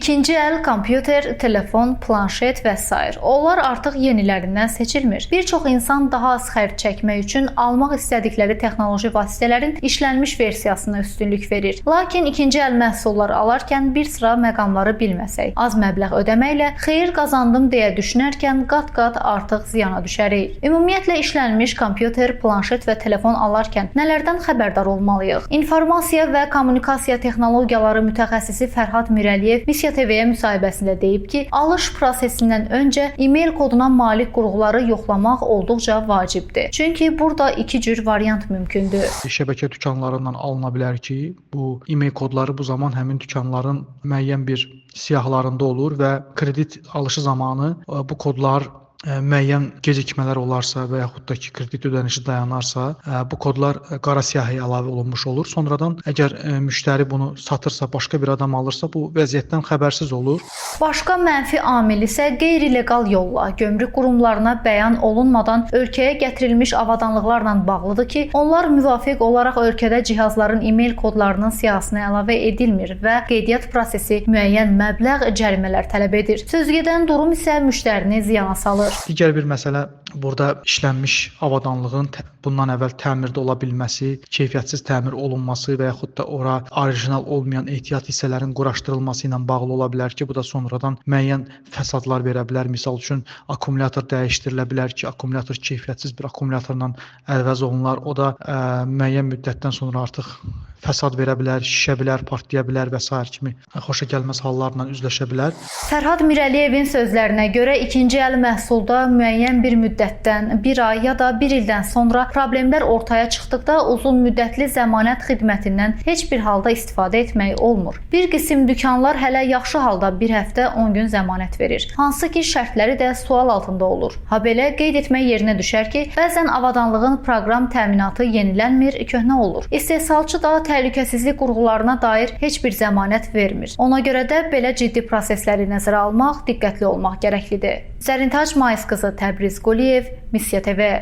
İkinci əl kompüter, telefon, planşet və s. Onlar artıq yenilərindən seçilmir. Bir çox insan daha az xərc çəkmək üçün almaq istədikləri texnoloji vasitələrin işlənmiş versiyasına üstünlük verir. Lakin ikinci əl məhsullar alarkən bir sıra məqamları bilməsək, az məbləğ ödəməklə xeyir qazandım deyə düşünərkən qat-qat artıq ziyana düşərik. Ümumiyyətlə işlənmiş kompüter, planşet və telefon alarkən nələrdən xəbərdar olmalıyıq? İnformasiya və kommunikasiya texnologiyaları mütəxəssisi Fərhad Mirəliyev Misiya TV-yə müsahibəsində deyib ki, alış prosesindən öncə e-mail koduna malik qurğuları yoxlamaq olduqca vacibdir. Çünki burada iki cür variant mümkündür. Şəbəkə dükanlarından alına bilər ki, bu e-mail kodları bu zaman həmin dükanların müəyyən bir siyahılarında olur və kredit alışı zamanı bu kodlar müəyyən gecikmələr olarsa və yaxud da ki, kredit ödənişi dayanarsa, bu kodlar qara siyahıya əlavə olunmuş olur. Sonradan əgər müştəri bunu satırsa, başqa bir adam alırsa, bu vəziyyətdən xəbərsiz olur. Başqa mənfi amil isə qeyri-legal yolla, gömrük qurumlarına bəyan olunmadan ölkəyə gətirilmiş avadanlıqlarla bağlıdır ki, onlar müvafiq olaraq ölkədə cihazların e-mail kodlarının siyahısına əlavə edilmir və qeydiyyat prosesi müəyyən məbləğ cərimələr tələb edir. Sözügedən durum isə müştərini ziyana salır. Digər bir məsələ burada işlənmiş avadanlığın bundan əvvəl təmirdə ola bilməsi, keyfiyyətsiz təmir olunması və yaxud da ora orijinal olmayan ehtiyat hissələrin quraşdırılması ilə bağlı ola bilər ki, bu da sonradan müəyyən fəsadlar verə bilər. Misal üçün, akkumulyator dəyişdirilə bilər ki, akkumulyator keyfiyyətsiz bir akkumulyatorla əvəz olunar. O da müəyyən müddətdən sonra artıq fəsad verə bilər, şişə bilər, partlaya bilər və s. kimi xoşagəlməz hallarla üzləşə bilər. Fərhad Mirəliyevin sözlərinə görə ikinci əl məhsulda müəyyən bir müddətdən, bir ay ya da bir ildən sonra problemlər ortaya çıxdıqda uzun müddətli zəmanət xidmətindən heç bir halda istifadə etmək olmur. Bir qism dükanlar hələ yaxşı halda bir həftə 10 gün zəmanət verir. Hansı ki, şərtləri də sual altında olur. Habelə qeyd etmək yerinə düşər ki, bəzən avadanlığın proqram təminatı yenilənmir, köhnə olur. İstehsalçı da təhlükəsizlik qurğularına dair heç bir zəmanət vermir. Ona görə də belə ciddi prosesləri nəzərə almaq, diqqətli olmaq gərəklidir. Zərintac Mayıs qızı, Təbriz Quliyev, Misiya TV.